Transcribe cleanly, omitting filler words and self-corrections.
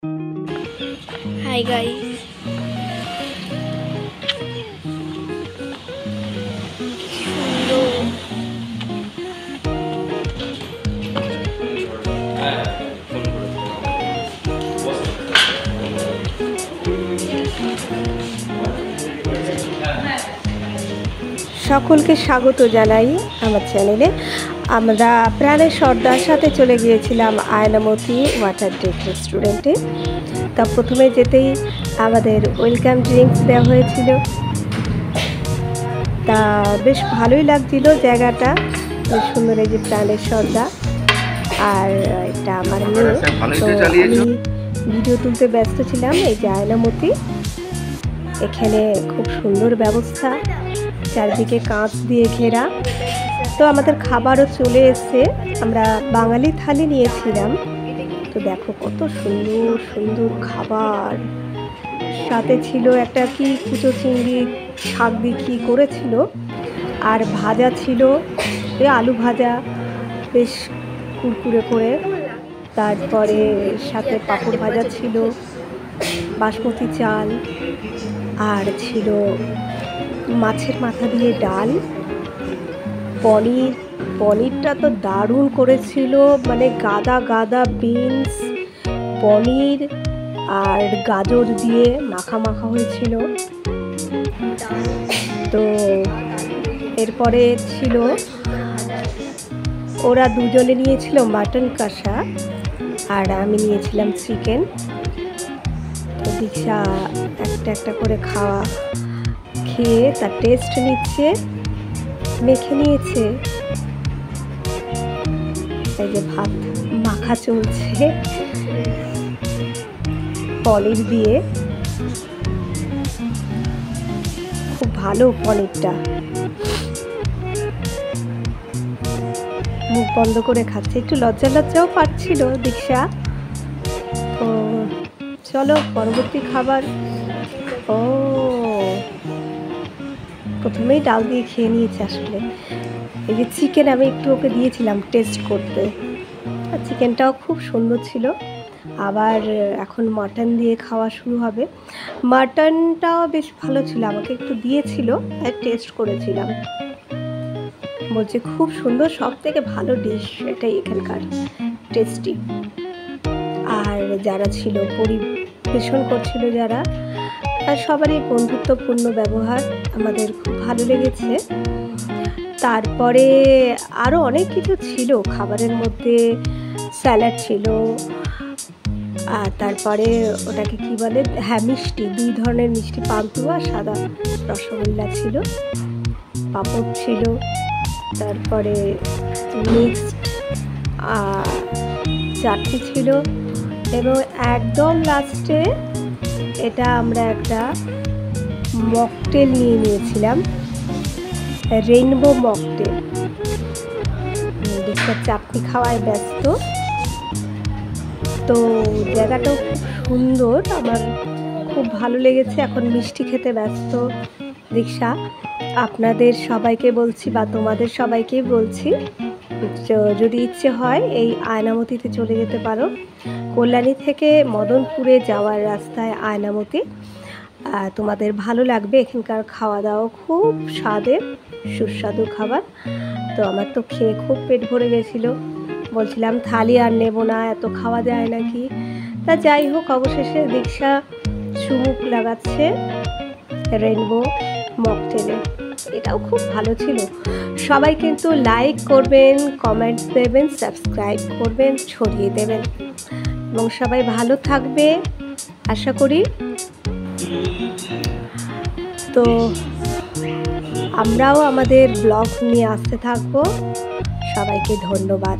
Hi guys. সকলকে স্বাগত জানাই আমার চ্যানেলে। আমরা প্রাণের সর্দার সাথে চলে গিয়েছিলাম আয়নামতি ওয়াটার ডেক রেস্টুরেন্টে। তা প্রথমে যেতেই আমাদের ওয়েলকাম ড্রিঙ্কস দেওয়া হয়েছিল। তা বেশ ভালোই লাগছিল জায়গাটা, বেশ সুন্দর। এই যে প্রাণের সর্দার আর এটা আমার মেয়ে, তো আমি ভিডিও তুলতে ব্যস্ত ছিলাম। এই যে আয়নামতি, এখানে খুব সুন্দর ব্যবস্থা, চারদিকে কাঁচ দিয়ে ঘেরা। তো আমাদের খাবারও চলে এসছে, আমরা বাঙালি থালি নিয়েছিলাম। তো দেখো কত সুন্দর সুন্দর খাবার, সাথে ছিল একটা কি কুচো চিংড়ি শাক দিয়ে কী করেছিল, আর ভাজা ছিল এই আলু ভাজা বেশ কুরকুরে করে। তারপরে সাথে পাঁপড় ভাজা ছিল, বাসমতি চাল, আর ছিল মাছের মাথা দিয়ে ডাল, পনিরটা তো দারুণ করেছিল, মানে গাদা গাদা বিনস, পনির আর গাজর দিয়ে মাখা মাখা হয়েছিল। তো এরপরে ছিল, ওরা দুজনে নিয়েছিল মাটন কষা আর আমি নিয়েছিলাম চিকেন। তো দীক্ষা একটা একটা করে খেয়ে তার টেস্ট নিচ্ছে, মেখে নিয়েছে। এই যে ভাত মাখা চলছে পনির দিয়ে, খুব ভালো পনিরটা। মুখ বন্ধ করে খাচ্ছে, একটু লজ্জাও পাচ্ছিল দীক্ষা। তো চলো পরবর্তী খাবার। প্রথমেই ডাল দিয়ে খেয়ে নিয়েছে। আসলে এই যে চিকেন আমি একটু ওকে দিয়েছিলাম টেস্ট করতে, আর চিকেনটাও খুব সুন্দর ছিল। আবার এখন মাটন দিয়ে খাওয়া শুরু হবে। মাটনটাও বেশ ভালো ছিল, আমাকে একটু দিয়েছিল, আর টেস্ট করেছিলাম, বলছে খুব সুন্দর, সব থেকে ভালো ডিশ এটাই এখানকার, টেস্টি। আর যারা ছিল পরিবেশন করছিল যারা, আর সবারই বন্ধুত্বপূর্ণ ব্যবহার, আমাদের খুব ভালো লেগেছে। তারপরে আরও অনেক কিছু ছিল খাবারের মধ্যে, স্যালাড ছিল, আর তারপরে ওটাকে কি বলে, হ্যাঁ মিষ্টি, 2 ধরনের মিষ্টি, পান্তুয়া সাদা রসগোল্লা ছিল, পাঁপড় ছিল, তারপরে মিক্সড চাটনি ছিল, এবং একদম লাস্টে এটা আমরা একটা মকটেল নিয়েছিলাম, রেইনবো মকটেল। দীক্ষার চাটনি খাওয়ায় ব্যস্ত। তো জায়গাটাও খুব সুন্দর, আমার খুব ভালো লেগেছে। এখন মিষ্টি খেতে ব্যস্ত দীক্ষা। আপনাদের সবাইকে বলছি, বা তোমাদের সবাইকেই বলছি, যদি ইচ্ছে হয় এই আয়নামতিতে চলে যেতে পারো। কল্যাণী থেকে মদনপুরে যাওয়ার রাস্তায় আয়নামতি, তোমাদের ভালো লাগবে। এখানকার খাওয়া দাওয়া খুব স্বাদের, সুস্বাদু খাবার। তো আমার তো খেয়ে খুব পেট ভরে গেছিলো, বলছিলাম থালি আর নেব না, এত খাওয়া যায় নাকি। তা যাই হোক, অবশেষে দীক্ষা চুমুক লাগাচ্ছে রেইনবো মকটেলে, এটাও খুব ভালো ছিল। সবাই কিন্তু লাইক করবেন, কমেন্ট দেবেন, সাবস্ক্রাইব করবেন, ছড়িয়ে দেবেন, এবং সবাই ভালো থাকবে আশা করি। তো আমরাও আমাদের ব্লগ নিয়ে আসতে থাকবো। সবাইকে ধন্যবাদ।